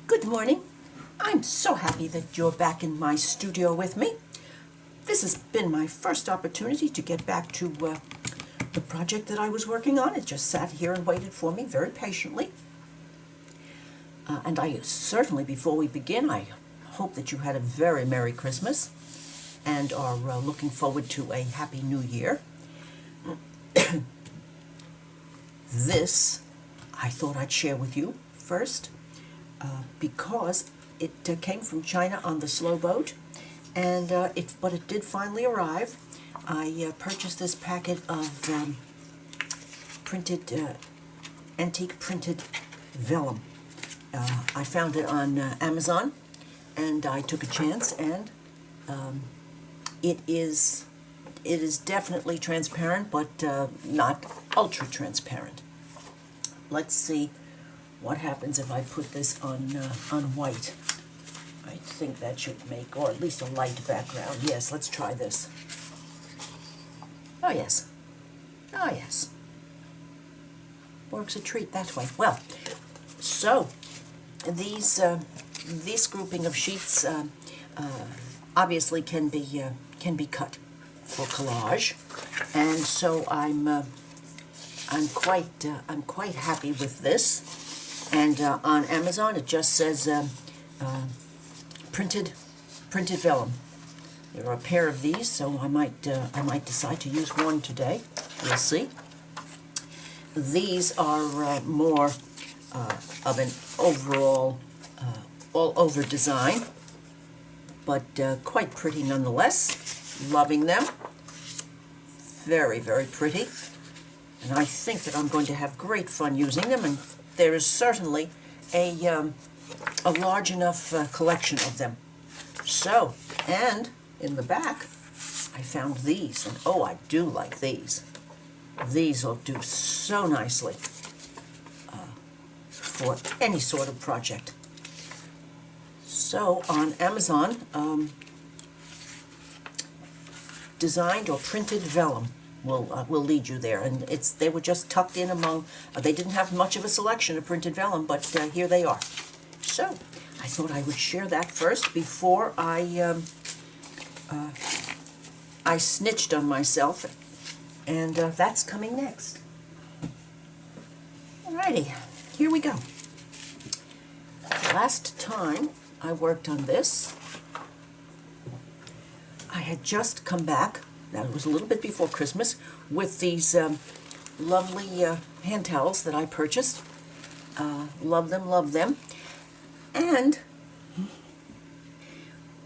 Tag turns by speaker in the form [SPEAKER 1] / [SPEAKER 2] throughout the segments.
[SPEAKER 1] Good morning. I'm so happy that you're back in my studio with me. This has been my first opportunity to get back to the project that I was working on. It just sat here and waited for me very patiently. And I certainly, before we begin, I hope that you had a very Merry Christmas and are looking forward to a Happy New Year. This, I thought I'd share with you first, because it came from China on the slow boat, and but it did finally arrive. I purchased this packet of antique printed vellum. I found it on Amazon, and I took a chance, and it is definitely transparent, but not ultra transparent. Let's see what happens if I put this on white. I think that should make, or at least a light background. Yes, let's try this. Oh yes, oh yes. Works a treat that way. Well, so this grouping of sheets obviously can be cut for collage, and so I'm quite happy with this. And on Amazon, it just says printed vellum. There are a pair of these, so I might decide to use one today. We'll see. These are more of an overall all-over design, but quite pretty nonetheless. Loving them. Very, very pretty. And I think that I'm going to have great fun using them, and there is certainly a large enough collection of them. So, and in the back, I found these, and oh, I do like these. These will do so nicely for any sort of project. So, on Amazon, designed or printed vellum will lead you there, and they were just tucked in among. They didn't have much of a selection of printed vellum, but here they are. So I thought I would share that first before I snitched on myself, and that's coming next. Alrighty, here we go. Last time I worked on this, I had just come back. Now, it was a little bit before Christmas, with these lovely hand towels that I purchased. Love them, love them. And,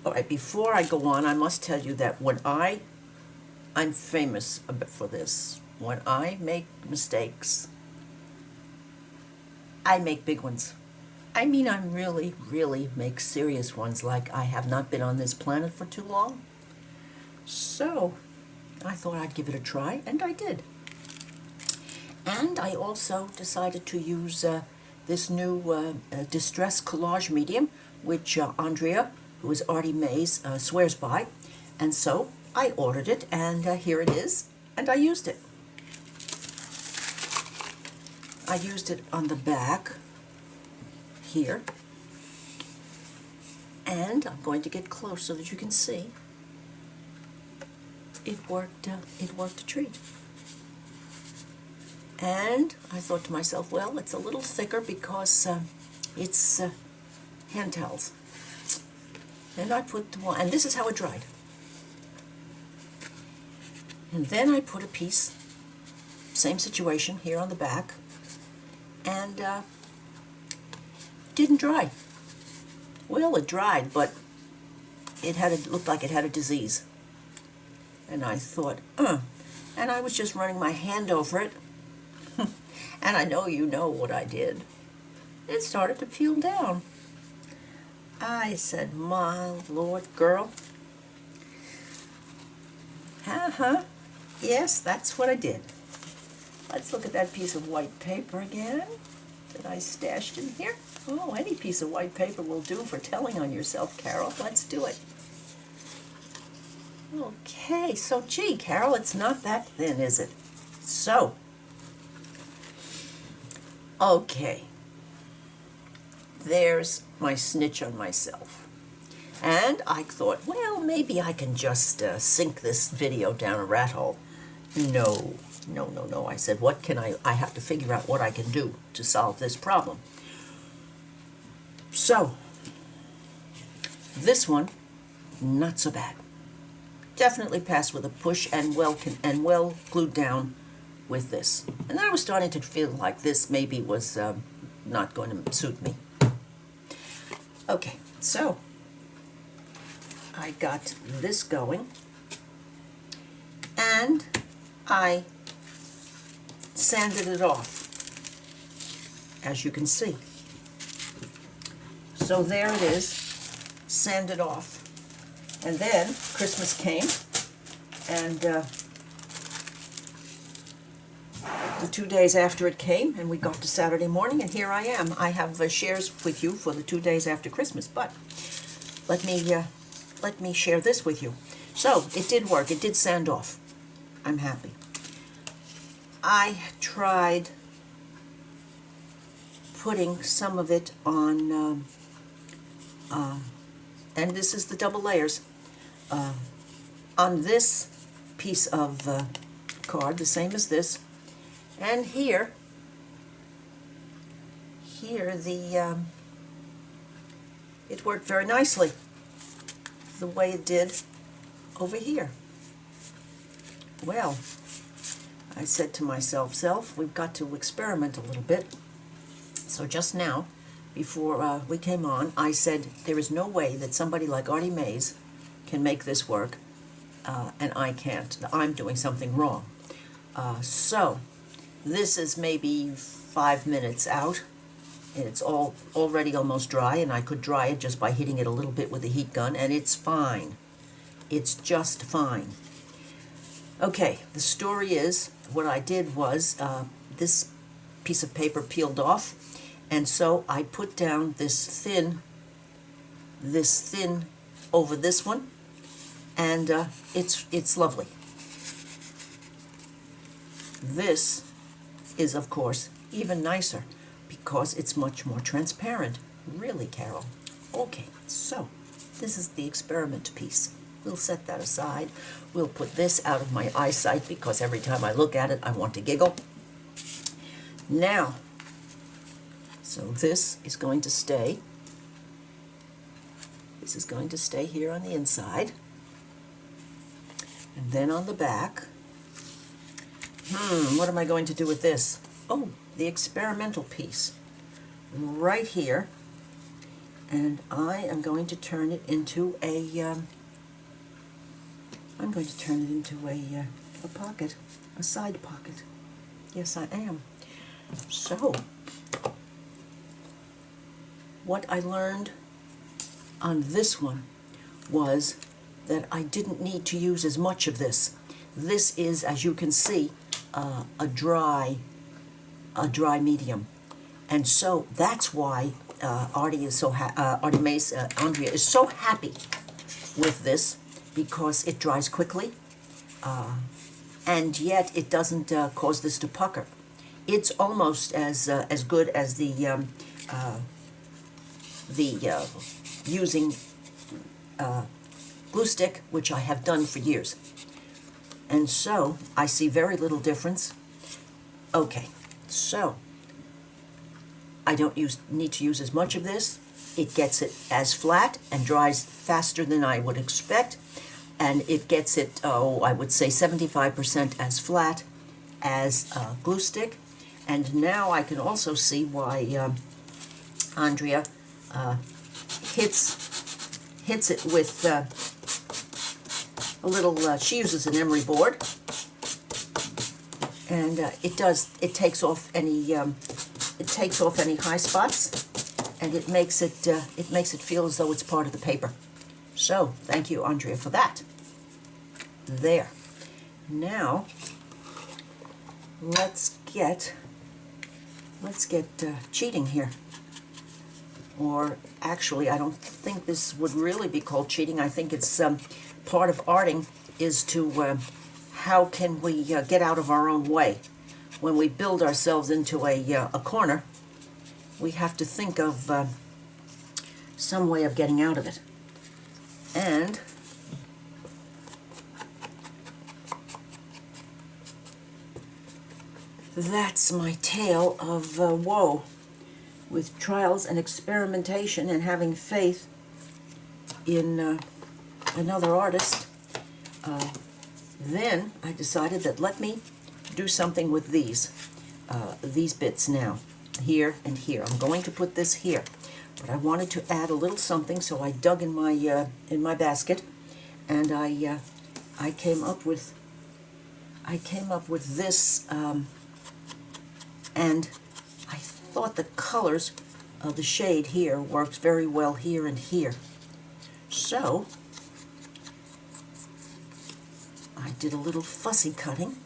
[SPEAKER 1] all right, before I go on, I must tell you that when I'm famous for this. When I make mistakes, I make big ones. I mean, I really, really make serious ones, like I have not been on this planet for too long. So, I thought I'd give it a try, and I did. And I also decided to use this new distress collage medium, which Andrea, who is Artie May's, swears by. And so I ordered it, and here it is, and I used it. I used it on the back here, and I'm going to get close so that you can see. It worked a treat. And I thought to myself, well, it's a little thicker because it's hand towels. And I put one, and this is how it dried. And then I put a piece, same situation here on the back, and didn't dry. Well, it dried, but it looked like it had a disease. And I thought, and I was just running my hand over it, and I know you know what I did. It started to peel down. I said, my Lord, girl. Yes, that's what I did. Let's look at that piece of white paper again that I stashed in here. Oh, any piece of white paper will do for telling on yourself, Carol. Let's do it. Okay, so gee, Carol, it's not that thin, is it? So, okay. there's my snitch on myself. And I thought, well, maybe I can just sink this video down a rat hole. No, no, no, no. I said, what can I have to figure out what I can do to solve this problem. So, this one, not so bad. Definitely passed with a push and well glued down with this. And I was starting to feel like this maybe was not going to suit me. Okay, so I got this going, and I sanded it off, as you can see. So there it is, sanded off. And then Christmas came, and the 2 days after it came, and we got to Saturday morning, and here I am. I have shares with you for the 2 days after Christmas, but let me share this with you. So it did work. It did sand off. I'm happy. I tried putting some of it on, and this is the double layers, on this piece of card, the same as this, and here it worked very nicely the way it did over here. Well, I said to myself, we've got to experiment a little bit. So just now, before we came on, I said there is no way that somebody like Artie Mays can make this work, and I can't. I'm doing something wrong. So this is maybe 5 minutes out, and it's already almost dry, and I could dry it just by hitting it a little bit with a heat gun, and it's fine. It's just fine. Okay, the story is, what I did was, this piece of paper peeled off, and so I put down this thin over this one, and it's lovely. This is, of course, even nicer because it's much more transparent. Really, Carol. Okay, so this is the experiment piece. We'll set that aside. We'll put this out of my eyesight because every time I look at it, I want to giggle. Now, so this is going to stay. This is going to stay here on the inside. And then on the back, what am I going to do with this? Oh, the experimental piece right here. And I am going to turn it into a pocket, a side pocket. Yes, I am. So, what I learned on this one was that I didn't need to use as much of this. This is, as you can see, a dry medium, and so that's why Artie Mays, Andrea is so happy with this, because it dries quickly, and yet it doesn't cause this to pucker. It's almost as good as the using glue stick, which I have done for years. And so I see very little difference. Okay, so I don't need to use as much of this. It gets it as flat and dries faster than I would expect, and it gets it, I would say 75% as flat as glue stick. And now I can also see why Andrea hits it with a little, she uses an emery board, and it takes off any high spots, and it makes it feel as though it's part of the paper. So thank you, Andrea, for that. There. Now let's get cheating here. Or actually, I don't think this would really be called cheating. I think it's part of arting is to how can we get out of our own way. When we build ourselves into a corner, we have to think of some way of getting out of it. And that's my tale of woe with trials and experimentation and having faith in another artist. Then I decided that let me do something with these bits now, here and here. I'm going to put this here, but I wanted to add a little something, so I dug in my basket, and I came up with this, and I thought the colors of the shade here worked very well here and here. So I did a little fussy cutting,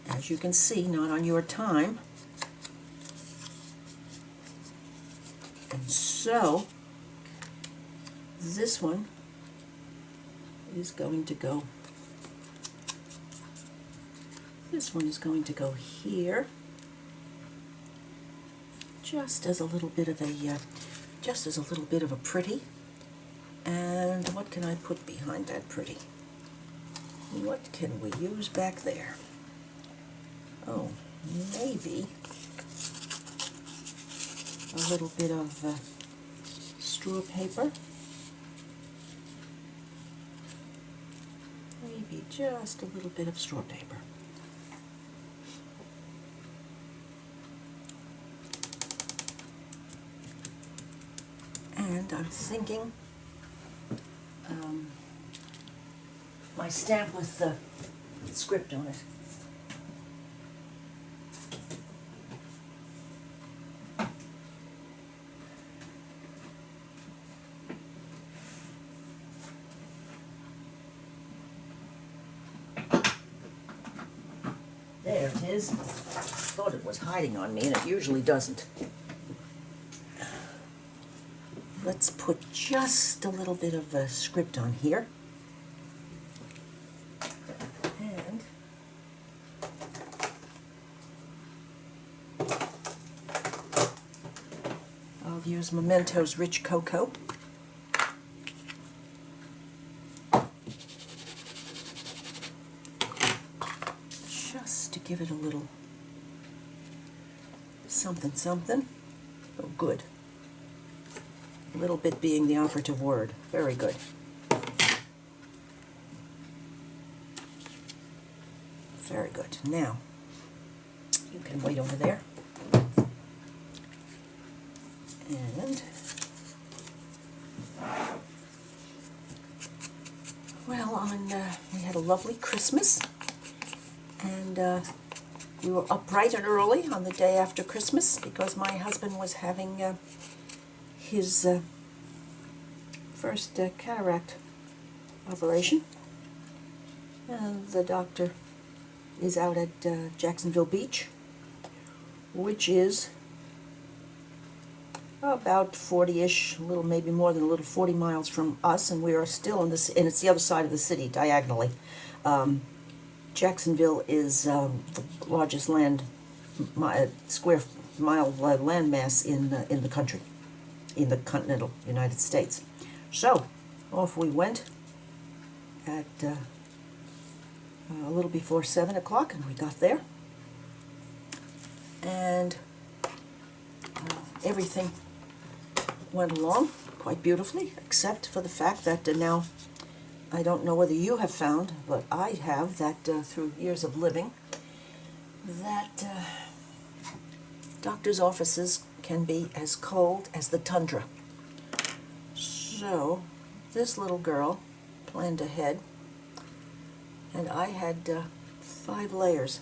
[SPEAKER 1] as you can see, not on your time. And so this one is going to go, here, just as a little bit of a pretty. And what can I put behind that pretty? What can we use back there? Oh, maybe a little bit of straw paper. Maybe just a little bit of straw paper. And I'm thinking my stamp with the script on it. There it is. I thought it was hiding on me, and it usually doesn't. Let's put just a little bit of a script on here. And I'll use Memento's Rich Cocoa. Just to give it a little something, something. Oh, good. A little bit being the operative word. Very good. Very good. Now, you can wait over there. And, well, we had a lovely Christmas, and we were up bright and early on the day after Christmas because my husband was having his first cataract operation, and the doctor is out at Jacksonville Beach, which is about 40-ish, a little, maybe more than a little, 40 miles from us, and we are still in this, and it's the other side of the city, diagonally. Jacksonville is the largest square mile landmass in the country, in the continental United States. So off we went at a little before 7 o'clock, and we got there, and everything went along quite beautifully, except for the fact that now, I don't know whether you have found, but I have, that through years of living, that doctors' offices can be as cold as the tundra. So this little girl planned ahead, and I had 5 layers,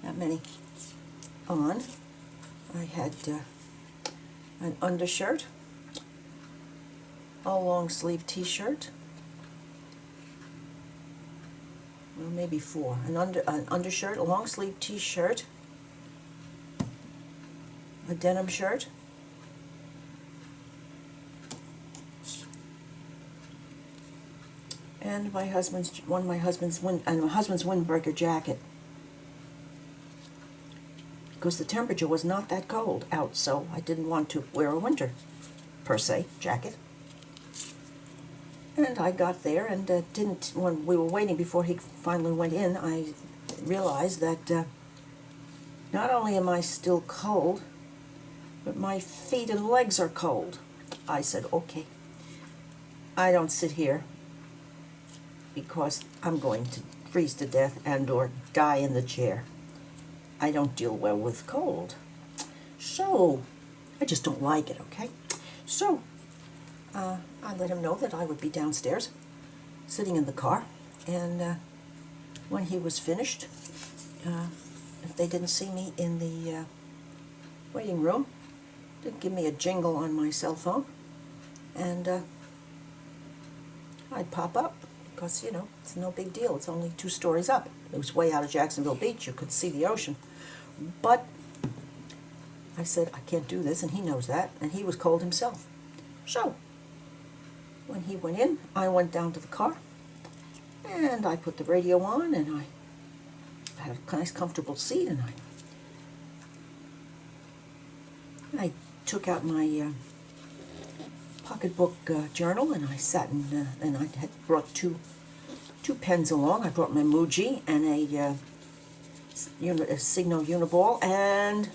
[SPEAKER 1] that many, on. I had an undershirt, a long sleeve t-shirt, well, maybe 4, an undershirt, a long sleeve t-shirt, a denim shirt, and my husband's windbreaker jacket, because the temperature was not that cold out, so I didn't want to wear a winter per se, jacket. And I got there and when we were waiting before he finally went in, I realized that not only am I still cold, but my feet and legs are cold. I said, okay, I don't sit here because I'm going to freeze to death and or die in the chair. I don't deal well with cold. So, I just don't like it, okay? So, I let him know that I would be downstairs, sitting in the car, and when he was finished, if they didn't see me in the waiting room, they'd give me a jingle on my cell phone, and I'd pop up, because, you know, it's no big deal. It's only 2 stories up. It was way out of Jacksonville Beach. You could see the ocean. But I said, I can't do this, and he knows that, and he was cold himself. So, when he went in, I went down to the car, and I put the radio on, and I had a nice, comfortable seat, and I took out my pocketbook journal, and I sat and I had brought two pens along. I brought my Muji and a Signo Uniball, and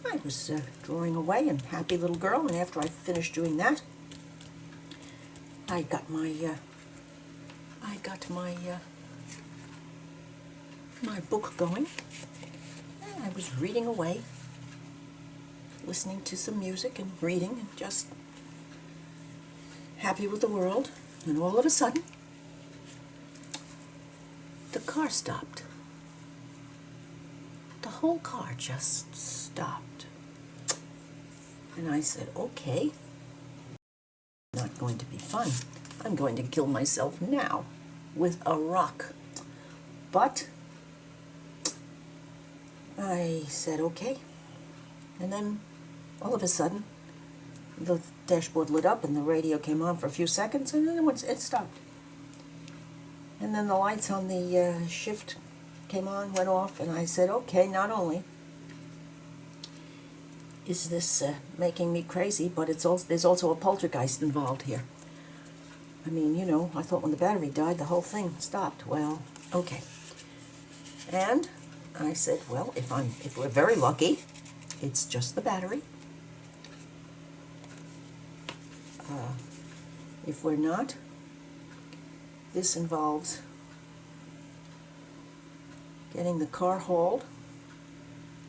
[SPEAKER 1] I was drawing away, and happy little girl. And after I finished doing that, I got my my book going, and I was reading away, listening to some music and reading, and just happy with the world. And all of a sudden, the car stopped. The whole car just stopped. And I said, okay, not going to be fun. I'm going to kill myself now with a rock. But I said, okay. And then all of a sudden, the dashboard lit up and the radio came on for a few seconds, and then it stopped. And then the lights on the shift came on, went off, and I said, okay, not only is this making me crazy, but there's also a poltergeist involved here. I mean, you know, I thought when the battery died, the whole thing stopped. Well, okay. And I said, well, if we're very lucky, it's just the battery. If we're not, this involves getting the car hauled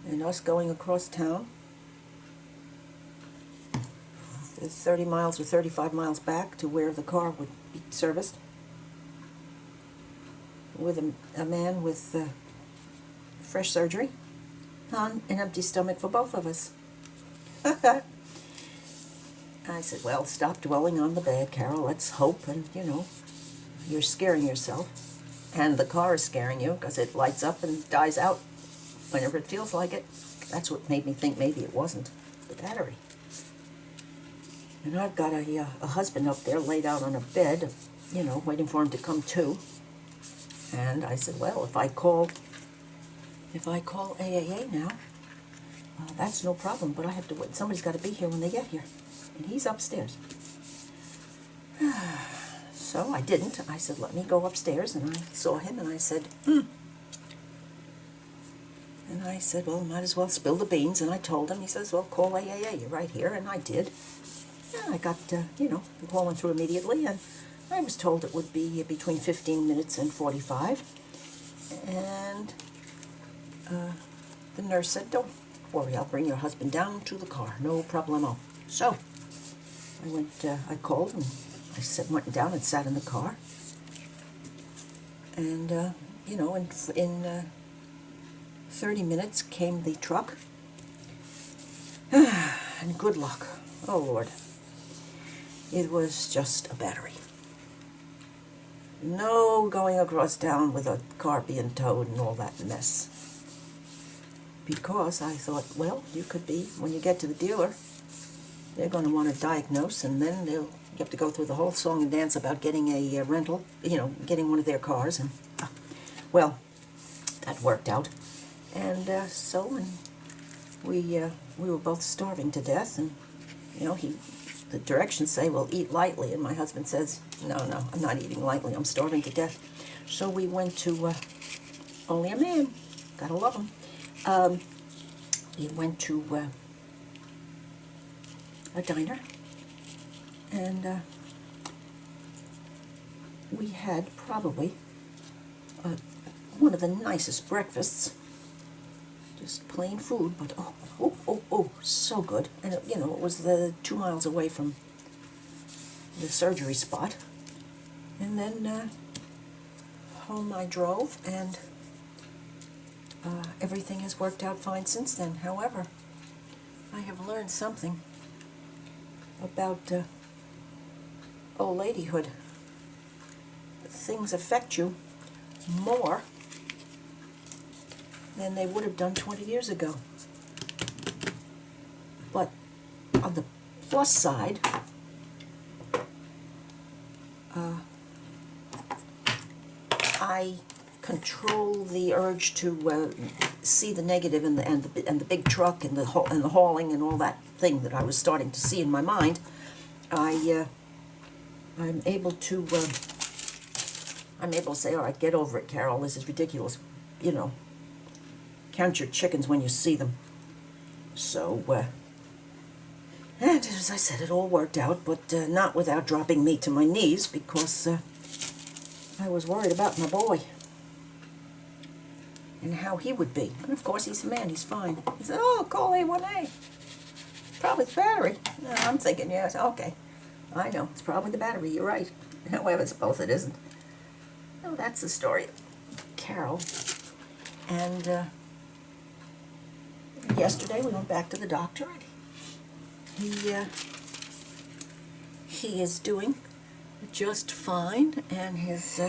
[SPEAKER 1] and us going across town 30 miles or 35 miles back to where the car would be serviced with a man with fresh surgery on an empty stomach for both of us. I said, well, stop dwelling on the bad, Carol. Let's hope. And, you know, you're scaring yourself. And the car is scaring you because it lights up and dies out whenever it feels like it. That's what made me think maybe it wasn't the battery. And I've got a husband up there laid out on a bed, you know, waiting for him to come to. And I said, well, if I call AAA now, that's no problem, but I have to wait. Somebody's got to be here when they get here. And he's upstairs. So I didn't. I said, let me go upstairs, and I saw him, and I said, And I said, well, might as well spill the beans, and I told him. He says, well, call AAA, you're right here, and I did. And I got, you know, the call went through immediately, and I was told it would be between 15 minutes and 45. And the nurse said, don't worry, I'll bring your husband down to the car, no problemo. So I called, and I went down and sat in the car. And, you know, in 30 minutes came the truck. And good luck. Oh, Lord. It was just a battery. No going across town with a car being towed and all that mess. Because I thought, well, you could be, when you get to the dealer, they're going to want to diagnose, and then you have to go through the whole song and dance about getting a rental, you know, getting one of their cars. And, well, that worked out. And we were both starving to death, and You know, the directions say, well, eat lightly, and my husband says, no, I'm not eating lightly, I'm starving to death. So we went to Only a Man, gotta love him. We went to a diner, and we had probably one of the nicest breakfasts. Just plain food, but oh, so good. And it, it was the 2 miles away from the surgery spot. And then home I drove, and everything has worked out fine since then. However, I have learned something about old ladyhood. Things affect you more than they would have done 20 years ago. But on the plus side, I control the urge to see the negative and the big truck and the hauling and all that thing that I was starting to see in my mind. I'm able to say, all right, get over it, Carol. This is ridiculous. Count your chickens when you see them. So, and as I said, it all worked out, but not without dropping me to my knees, because I was worried about my boy and how he would be. And of course, he's a man, he's fine. He said, oh, call A1A. Probably the battery. No, I'm thinking, yes, okay. I know, it's probably the battery, you're right. However, suppose it isn't. No, that's the story of Carol. And yesterday we went back to the doctor, and he is doing just fine, and his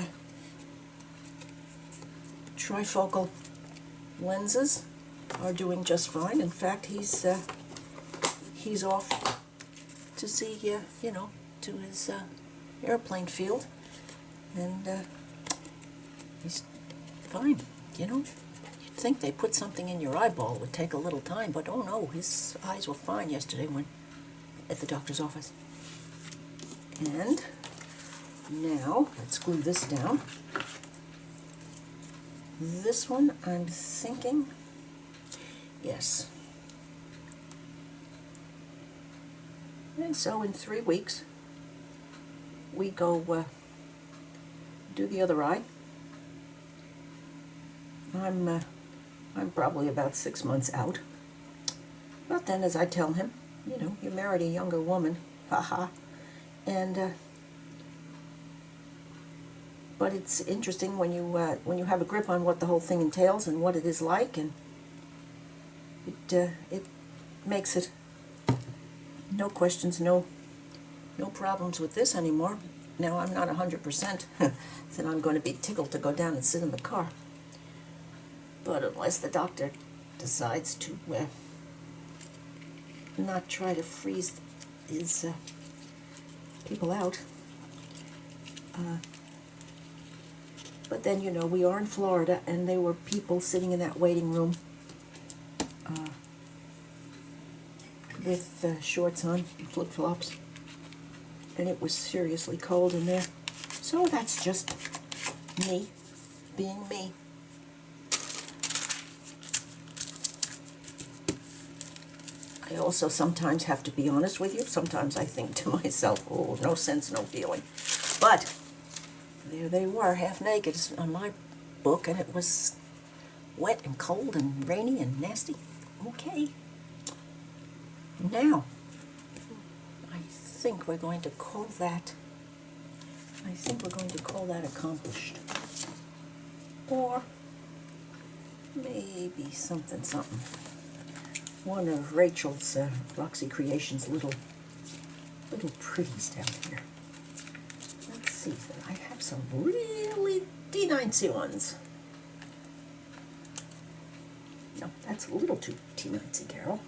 [SPEAKER 1] trifocal lenses are doing just fine. In fact, he's off to see, to his airplane field, and he's fine. You'd think they put something in your eyeball, it would take a little time, but oh no, his eyes were fine yesterday when at the doctor's office. And now, let's glue this down. This one, I'm thinking, yes. And so in 3 weeks, we go do the other eye. I'm probably about 6 months out. But then, as I tell him, you married a younger woman, haha. And but it's interesting when you have a grip on what the whole thing entails and what it is like, and it makes it no questions, no problems with this anymore. Now I'm not 100% that I'm going to be tickled to go down and sit in the car. But unless the doctor decides to not try to freeze his people out. But then, we are in Florida, and there were people sitting in that waiting room with shorts on and flip-flops. And it was seriously cold in there. So that's just me being me. I also sometimes have to be honest with you. Sometimes I think to myself, oh, no sense, no feeling. But there they were, half naked on my book, and it was wet and cold and rainy and nasty. Okay. Now, I think we're going to call that accomplished. Or maybe something. One of Rachel's Roxy Creations little pretties down here. Let's see, I have some really teeny ones. No, that's a little too teeny, Carol.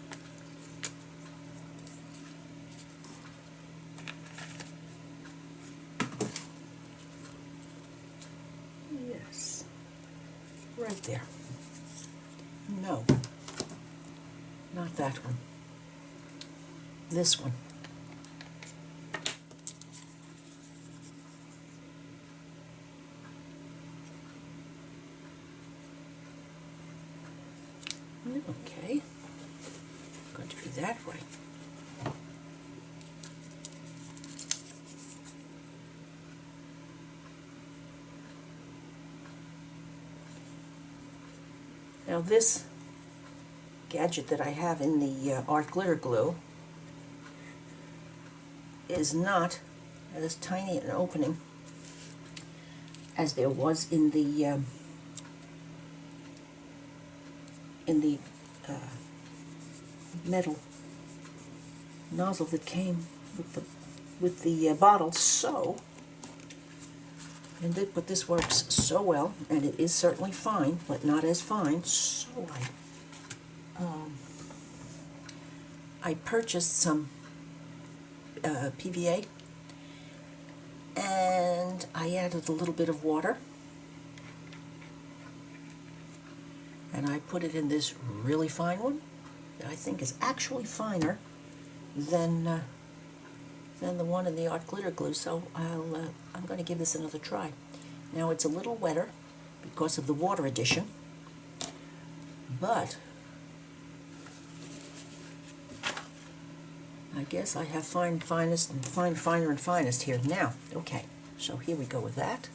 [SPEAKER 1] Yes, right there. No. Not that one. This one. Okay, going to be that way. Now this gadget that I have in the art glitter glue is not as tiny an opening as there was in the metal nozzle that came with the bottle. So, but this works so well, and it is certainly fine, but not as fine. So I purchased some PVA, and I added a little bit of water, and I put it in this really fine one that I think is actually finer than the one in the art glitter glue. So I'm going to give this another try. Now it's a little wetter because of the water addition, but I guess I have finest and finer and finest here. Now, okay, so here we go with that.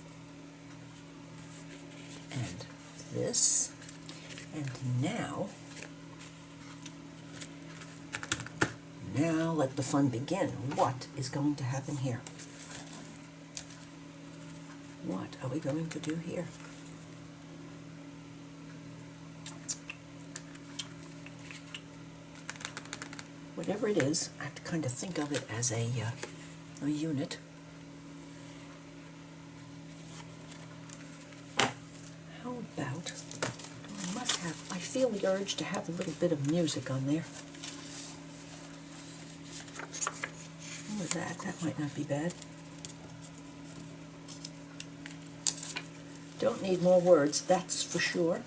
[SPEAKER 1] And this. And now let the fun begin. What is going to happen here? What are we going to do here? Whatever it is, I have to kind of think of it as a unit. How about, I feel the urge to have a little bit of music on there. What was that? That might not be bad. Don't need more words, that's for sure.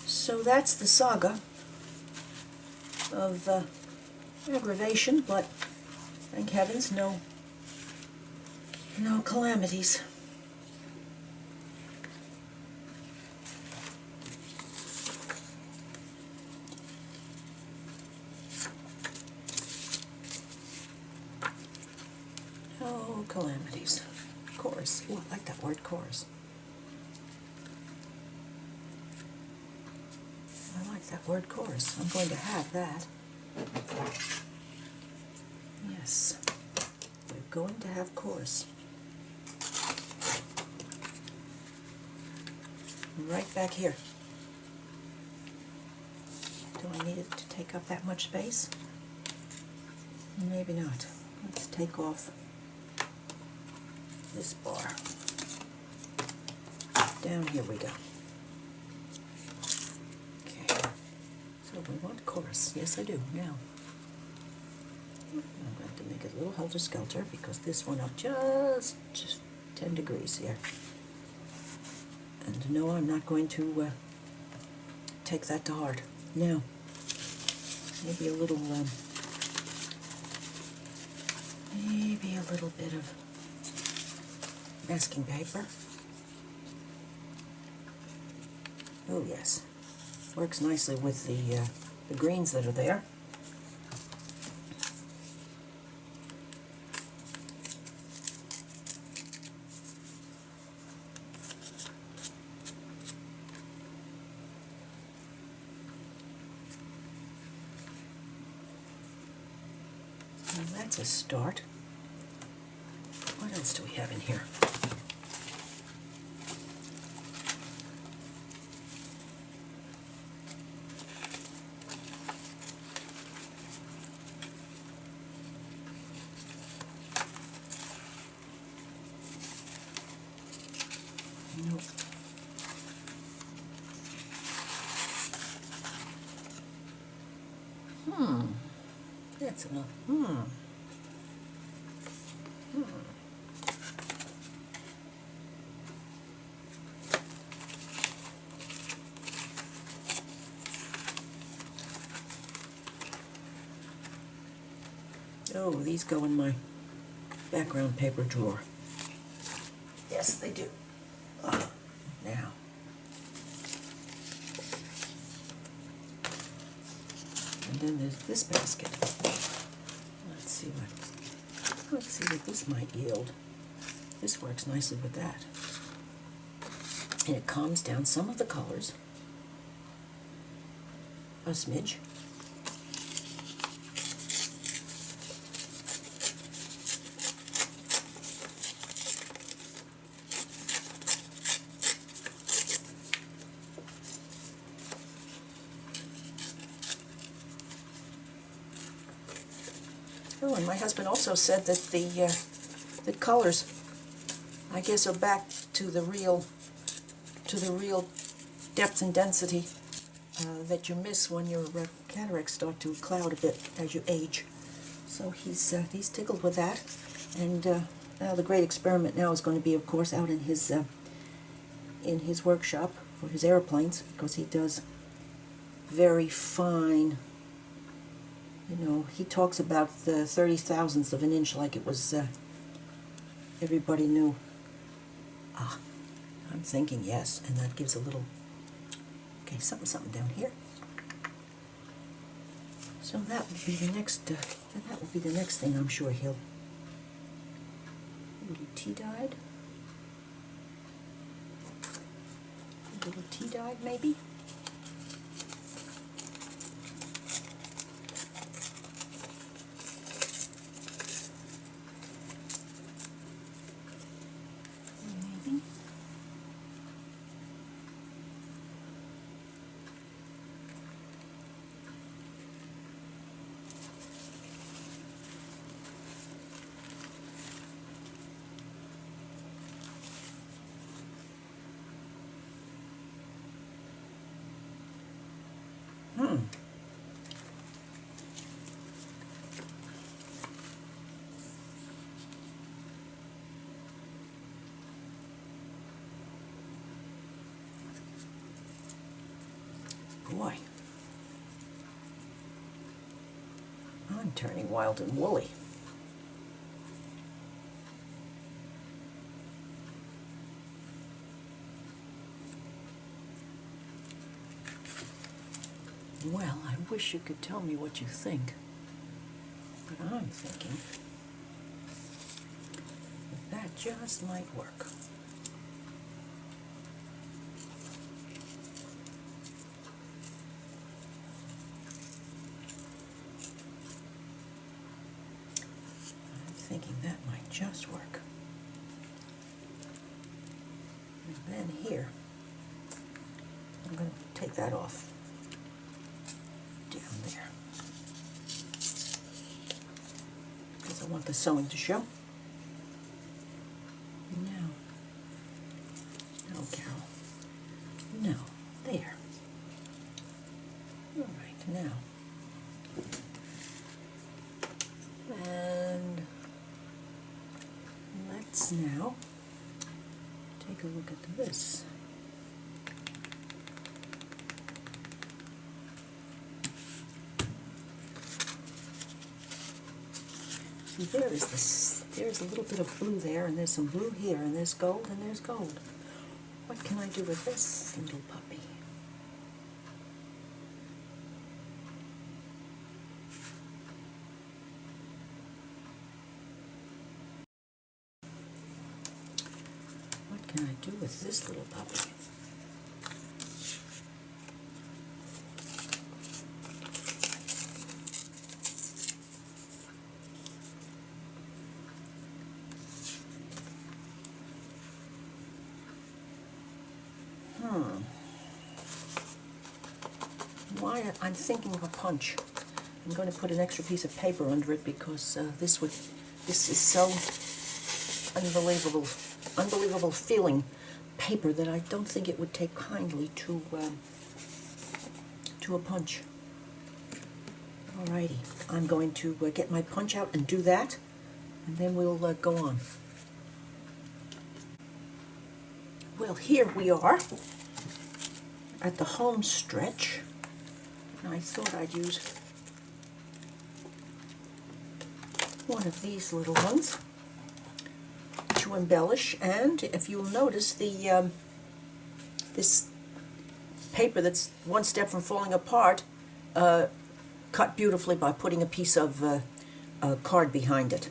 [SPEAKER 1] So that's the saga of aggravation, but thank heavens, no calamities. No calamities. Chorus. Ooh, I like that word, chorus. I like that word, chorus. I'm going to have that. Yes, we're going to have chorus. Right back here. Do I need it to take up that much space? Maybe not. Let's take off this bar. Down here we go. Okay, so we want chorus. Yes, I do. Now, I'm going to make it a little helter-skelter because this went up just 10 degrees here. And no, I'm not going to take that to heart. Now, maybe a little bit of masking paper. Oh yes, works nicely with the greens that are there. Well, that's a start. What else do we have in here? Nope. That's enough. Oh, these go in my background paper drawer. Yes, they do. Now, then there's this basket. Let's see what this might yield. This works nicely with that. And it calms down some of the colors a smidge. Oh, and my husband also said that the colors, I guess, are back to the real depth and density that you miss when your cataracts start to cloud a bit as you age. So he's tickled with that, and now the great experiment now is going to be, of course, out in his workshop for his airplanes, because he does very fine. You know, he talks about the 30 thousandths of an inch like it was everybody knew. Ah, I'm thinking yes, and that gives a little, okay, something down here. So that will be the next, thing I'm sure he'll, a little tea-dyed. A little tea-dyed maybe. Boy, I'm turning wild and woolly. Well, I wish you could tell me what you think, but I'm thinking that just might work. Thinking that might just work. And then here, I'm going to take that off down there, because I want the sewing to show. No, Carol. No, there. All right, now. And let's now take a look at this. See, there's a little bit of blue there, and there's some blue here, and there's gold, and there's gold. What can I do with this little puppy? What can I do with this little puppy? Why I'm thinking of a punch. I'm going to put an extra piece of paper under it, because this is so unbelievable feeling paper that I don't think it would take kindly to a punch. Alrighty, I'm going to get my punch out and do that, and then we'll go on. Well, here we are at the home stretch. I thought I'd use one of these little ones to embellish, and if you'll notice, the this paper that's one step from falling apart cut beautifully by putting a piece of card behind it.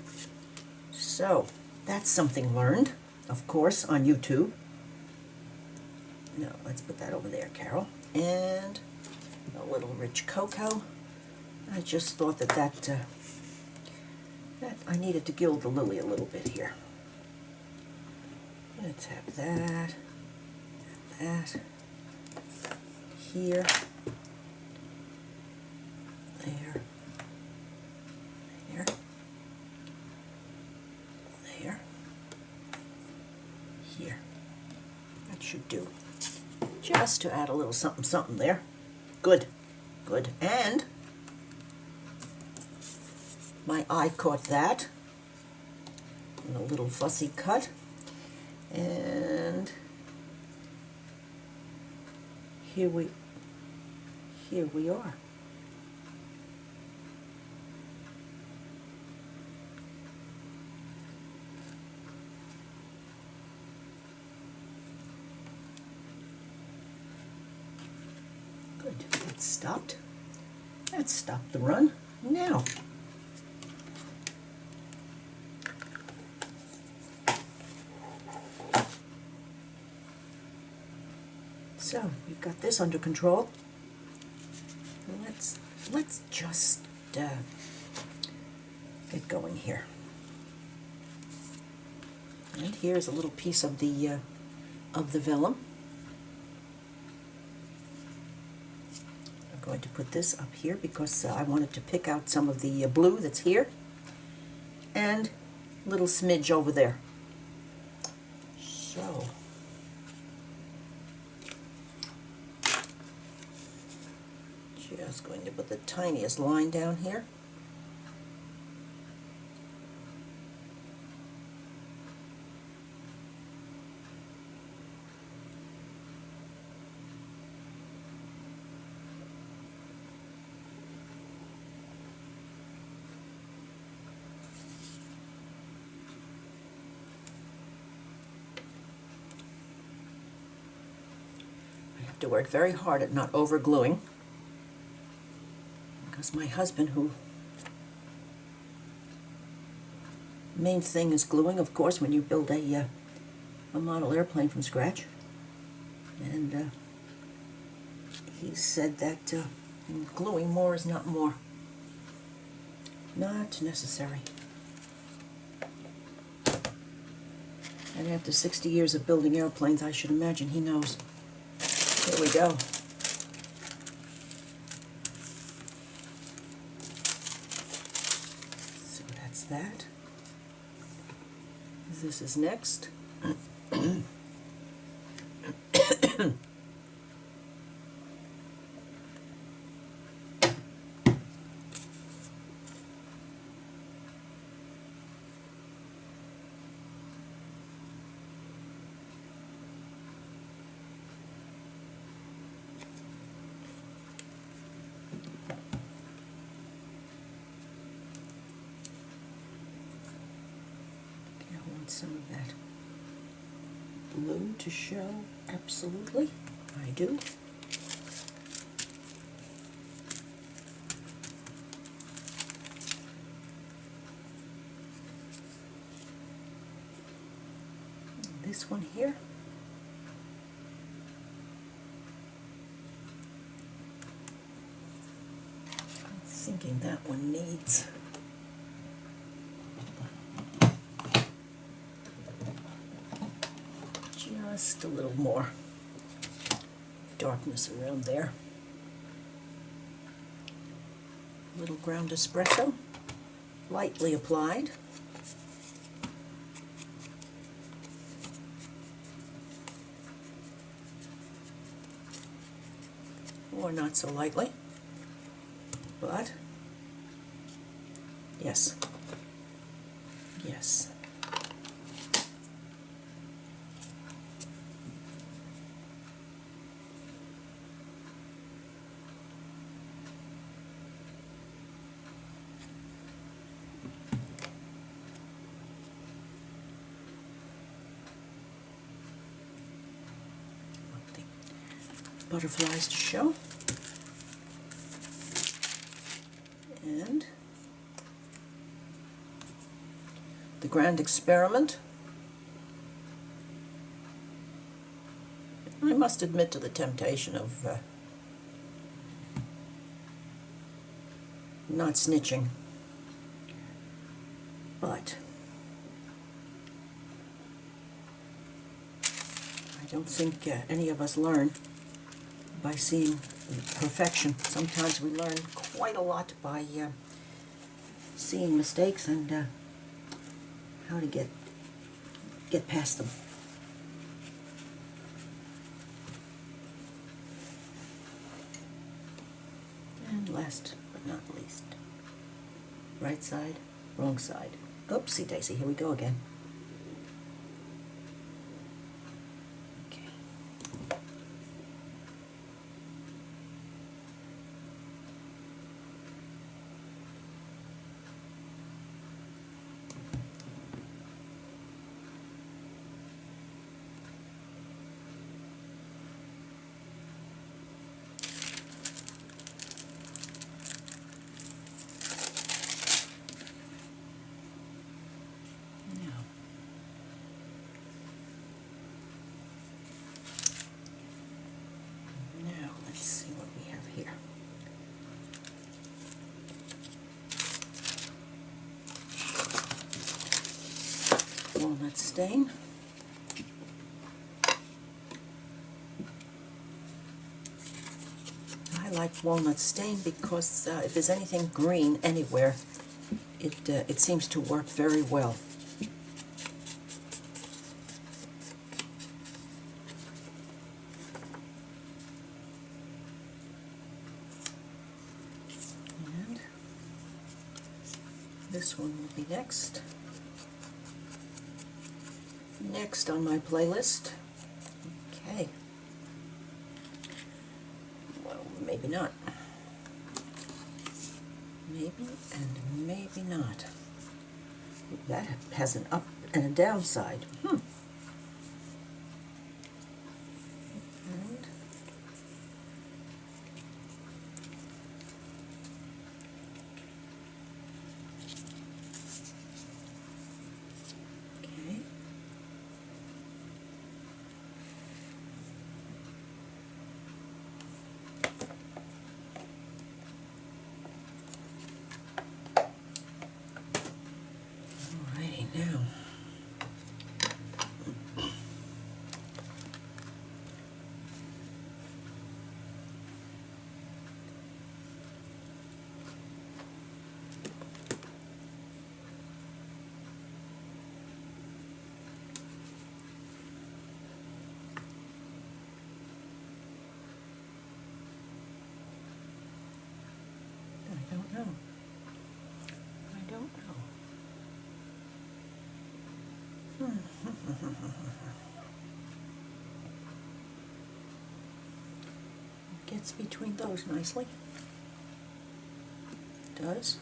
[SPEAKER 1] So that's something learned, of course, on YouTube. Now let's put that over there, Carol. And a little rich cocoa. I just thought that I needed to gild the lily a little bit here. Let's have that, here, there, here. That should do. Just to add a little something something there. Good, good. And my eye caught that. And a little fussy cut. And here we are. Good. It stopped. That stopped the run. Now, so we've got this under control. Let's just get going here. And here's a little piece of the vellum. I'm going to put this up here because I wanted to pick out some of the blue that's here, and a little smidge over there. So just going to put the tiniest line down here. I have to work very hard at not over gluing, because my husband, who main thing is gluing, of course, when you build a model airplane from scratch, and he said that gluing more is not more, not necessary. And after 60 years of building airplanes, I should imagine he knows. Here we go. That. This is next. Some of that blue to show. Absolutely, I do. And this one here. I'm thinking that one needs just a little more darkness around there. A little ground espresso, lightly applied. Or not so lightly, but yes, yes. Butterflies to show. the grand experiment. I must admit to the temptation of not snitching, but I don't think any of us learn by seeing perfection. Sometimes we learn quite a lot by seeing mistakes and how to get past them. And last but not least, right side, wrong side. Oopsie daisy, here we go again. Okay. Now, let's see what we have here. Walnut stain. I like walnut stain because if there's anything green anywhere, it seems to work very well. And this one will be next. Next on my playlist. Okay. Well, maybe not. Maybe and maybe not. That has an up and a down side. And okay. Alrighty, now. I don't know. I don't know. Gets between those nicely. Does.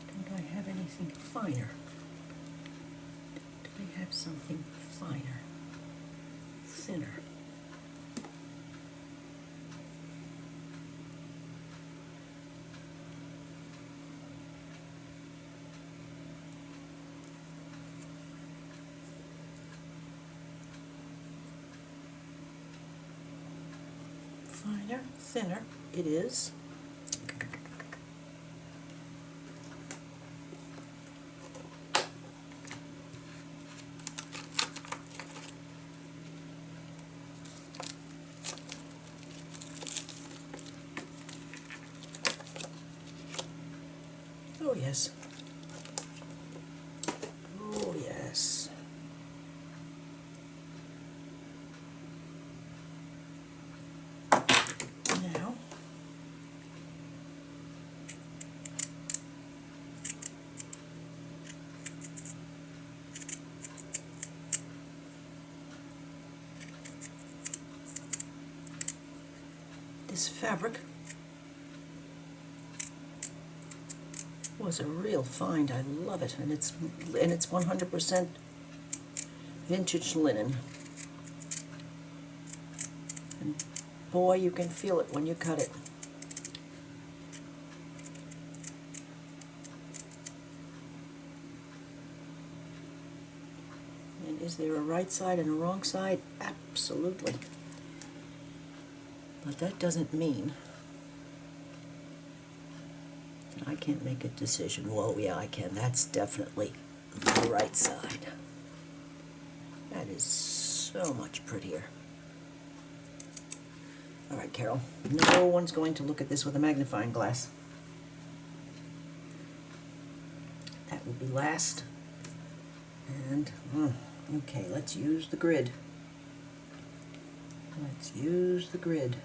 [SPEAKER 1] Don't I have anything finer? Do I have something finer? Thinner? Finer, thinner, it is. Oh yes. Oh yes. Now, this fabric was a real find. I love it, and it's 100% vintage linen. And boy, you can feel it when you cut it. Is there a right side and a wrong side? Absolutely. But that doesn't mean I can't make a decision. Well, yeah, I can. That's definitely the right side. That is so much prettier. All right, Carol. No one's going to look at this with a magnifying glass. That will be last. And, okay, let's use the grid. Let's use the grid.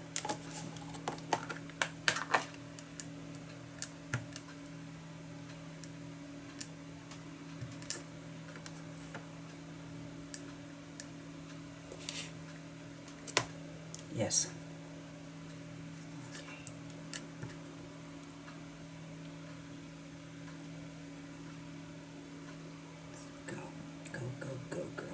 [SPEAKER 1] Yes. Okay. Go, go, go, go, girl.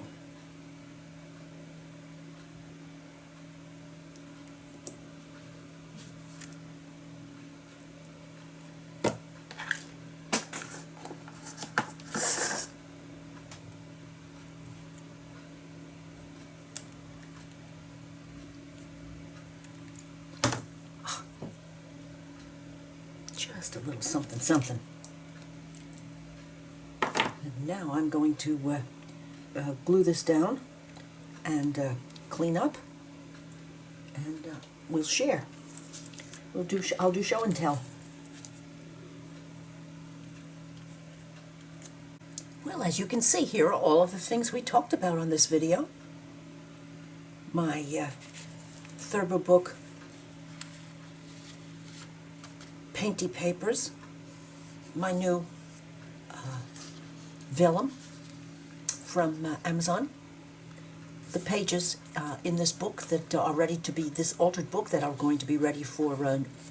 [SPEAKER 1] Just a little something, something. And now I'm going to glue this down and clean up, and we'll share. I'll do show and tell. Well, as you can see, here are all of the things we talked about on this video. My Thurber book painty papers, my new vellum from Amazon, the pages in this book that are ready to be, this altered book that are going to be ready for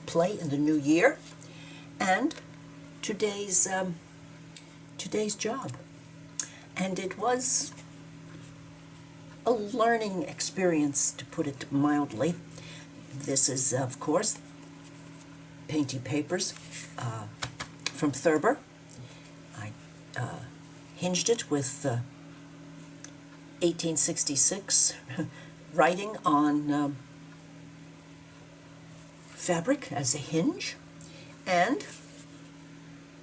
[SPEAKER 1] play in the new year, and today's job. And it was a learning experience, to put it mildly. This is, of course, painty papers from Thurber. I hinged it with 1866 writing on fabric as a hinge, and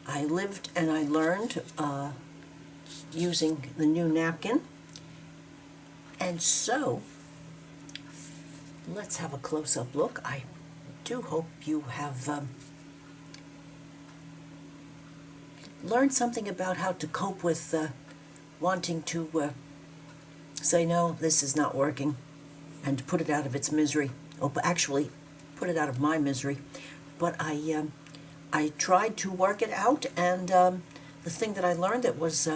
[SPEAKER 1] I lived and I learned using the new napkin. And so let's have a close-up look. I do hope you have learned something about how to cope with wanting to say, no, this is not working, and to put it out of its misery. Oh, actually, put it out of my misery. But I tried to work it out, and the thing that I learned that was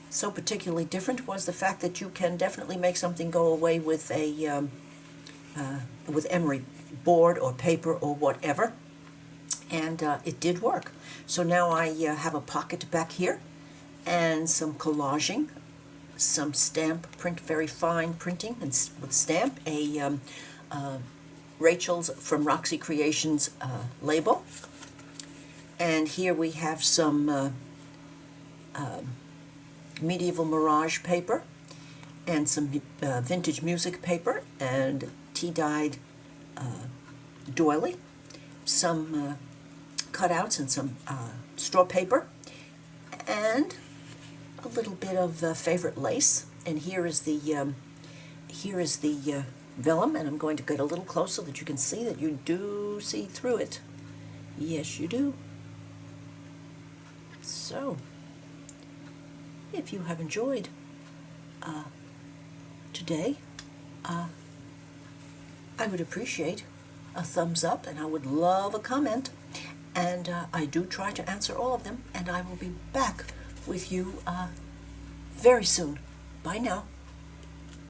[SPEAKER 1] so particularly different was the fact that you can definitely make something go away with a with emery board or paper or whatever, and it did work. So now I have a pocket back here and some collaging, some stamp print, very fine printing and with stamp, a Rachel's from Roxy Creations label, and here we have some medieval mirage paper and some vintage music paper and tea-dyed doily, some cutouts and some straw paper, and a little bit of favorite lace. And here is the vellum, and I'm going to get a little closer so that you can see that you do see through it. Yes, you do. So, if you have enjoyed today, I would appreciate a thumbs up, and I would love a comment. And I do try to answer all of them, and I will be back with you very soon. Bye now.